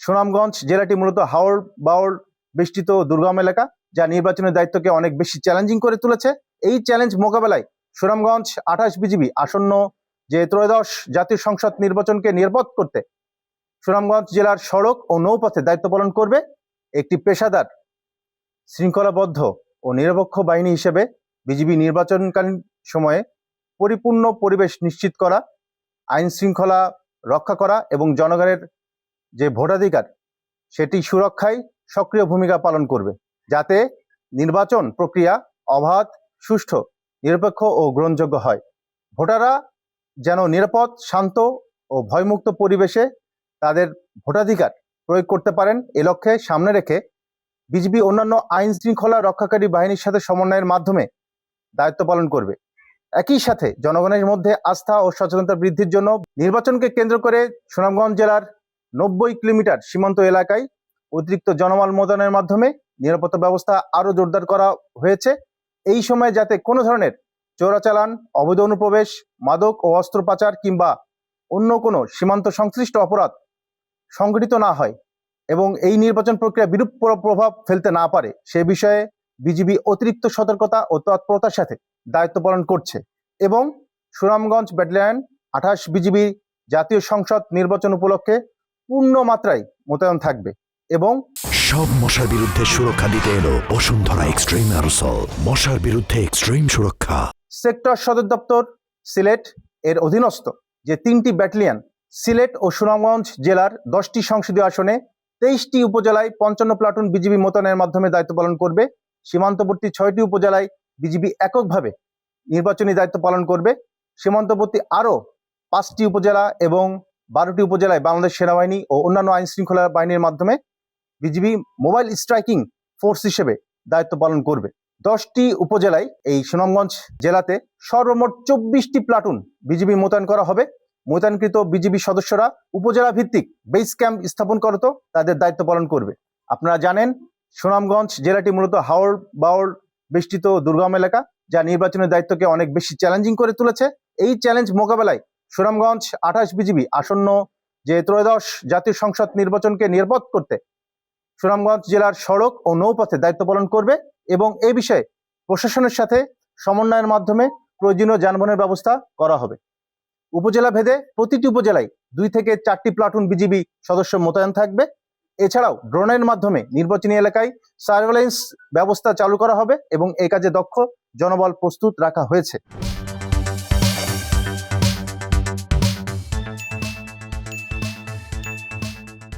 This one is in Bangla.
সুনামগঞ্জ জেলাটি মূলত হাওড় বাওড় বেষ্টিত দুর্গম এলাকা, যা নির্বাচনের দায়িত্বকে অনেক বেশি চ্যালেঞ্জিং করে তুলেছে। এই চ্যালেঞ্জ মোকাবেলায় সুনামগঞ্জ 28 বিজিবি আসন্ন যে ত্রয়োদশ জাতীয় সংসদ নির্বাচনকে নিরাপদ করতে সুনামগঞ্জ জেলার সড়ক ও নৌপথে দায়িত্ব পালন করবে। একটি পেশাদার, শৃঙ্খলাবদ্ধ ও নিরপেক্ষ বাহিনী হিসেবে বিজিবি নির্বাচনকালীন সময়ে পরিপূর্ণ পরিবেশ নিশ্চিত করা, আইন শৃঙ্খলা রক্ষা করা এবং জনগণের যে ভোটাধিকার সেটি সুরক্ষায় সক্রিয় ভূমিকা পালন করবে, যাতে নির্বাচন প্রক্রিয়া অবাধ, সুষ্ঠু, নিরপেক্ষ ও গ্রহণযোগ্য হয়। ভোটাররা যেন নিরাপদ, শান্ত ও ভয়মুক্ত পরিবেশে তাদের ভোটাধিকার প্রয়োগ করতে পারেন, এ লক্ষ্যে সামনে রেখে বিজিবি অন্যান্য আইন শৃঙ্খলা রক্ষাকারী বাহিনীর সাথে সমন্বয়ের মাধ্যমে দায়িত্ব পালন করবে। একই সাথে জনগণের মধ্যে আস্থা ও সচেতনতা বৃদ্ধির জন্য নির্বাচনকে কেন্দ্র করে সুনামগঞ্জ জেলার 90 কিলোমিটার সীমান্ত এলাকায় অতিরিক্ত জনবল মোতায়েনের মাধ্যমে নিরাপত্তা ব্যবস্থা আরও জোরদার করা হয়েছে। এই সময় যাতে কোনো ধরনের চোরাচালান, অবৈধ অনুপ্রবেশ, মাদক ও অস্ত্র পাচার কিংবা অন্য কোনো সীমান্ত সংশ্লিষ্ট অপরাধ সংঘটিত না হয় এবং এই নির্বাচন প্রক্রিয়া বিরূপ প্রভাব ফেলতে না পারে, সে বিষয়ে বিজিবি অতিরিক্ত সতর্কতা ও তৎপরতার সাথে দায়িত্ব পালন করছে। এবং সুনামগঞ্জ ব্যাটালিয়ন 28 বিজিবি জাতীয় সংসদ নির্বাচন উপলক্ষে পূর্ণ মাত্রায় মোতায়েন থাকবে। এবং সব মশার বিরুদ্ধে সুরক্ষা দিতে এলো বসুন্ধরা এক্সট্রিম অ্যারোসল, মশার বিরুদ্ধে এক্সট্রিম সুরক্ষা। সেক্টর সদর দপ্তর সিলেট এর অধীনস্থ যে 3টি ব্যাটালিয়ন সিলেট ও সুনামগঞ্জ জেলার 10টি সংসদীয় আসনে 23টি উপজেলায় 55 প্লাটুন বিজিবি মোতায়েনের মাধ্যমে দায়িত্ব পালন করবে। সীমান্তবর্তী 6টি উপজেলায় বিজিবি এককভাবে নির্বাচনী দায়িত্ব পালন করবে। সীমান্তবর্তী আরও 5টি উপজেলা এবং 12টি উপজেলায় বাংলাদেশ সেনাবাহিনী ও অন্যান্য আইন শৃঙ্খলা বাহিনীর মাধ্যমে বিজিবি মোবাইল স্ট্রাইকিং ফোর্স হিসেবে দায়িত্ব পালন করবে। 10টি উপজেলায় এই সুনামগঞ্জ জেলাতে সর্বমোট 24টি প্লাটুন বিজিবি মোতায়েন করা হবে। মোতায়েনকৃত বিজিবি সদস্যরা উপজেলা ভিত্তিক বেস ক্যাম্প স্থাপন করত তাদের দায়িত্ব পালন করবে। আপনারা জানেন, সুনামগঞ্জ জেলাটি মূলত হাওড় বাওড় বেষ্টিত দুর্গম এলাকা, যা নির্বাচনের দায়িত্বকে অনেক বেশি চ্যালেঞ্জিং করে তুলেছে। এই চ্যালেঞ্জ মোকাবেলায় সুনামগঞ্জ 28 বিজিবি আসন্ন যে ত্রয়োদশ জাতীয় সংসদ নির্বাচনকে নিরাপদ করতে সুনামগঞ্জ জেলার সড়ক ও নৌপথে দায়িত্ব পালন করবে এবং এই বিষয়ে প্রশাসনের সাথে সমন্বয়ের মাধ্যমে প্রয়োজনীয় যানবাহনের ব্যবস্থা করা হবে। উপজেলা ভেদে প্রতিটি উপজেলায় 2 থেকে 4টি প্লাটুন বিজিবি সদস্য মোতায়েন থাকবে। এছাড়াও ড্রোনের মাধ্যমে নির্বাচনী এলাকায় সার্ভেলেন্স ব্যবস্থা চালু করা হবে এবং এই কাজে দক্ষ জনবল প্রস্তুত রাখা হয়েছে।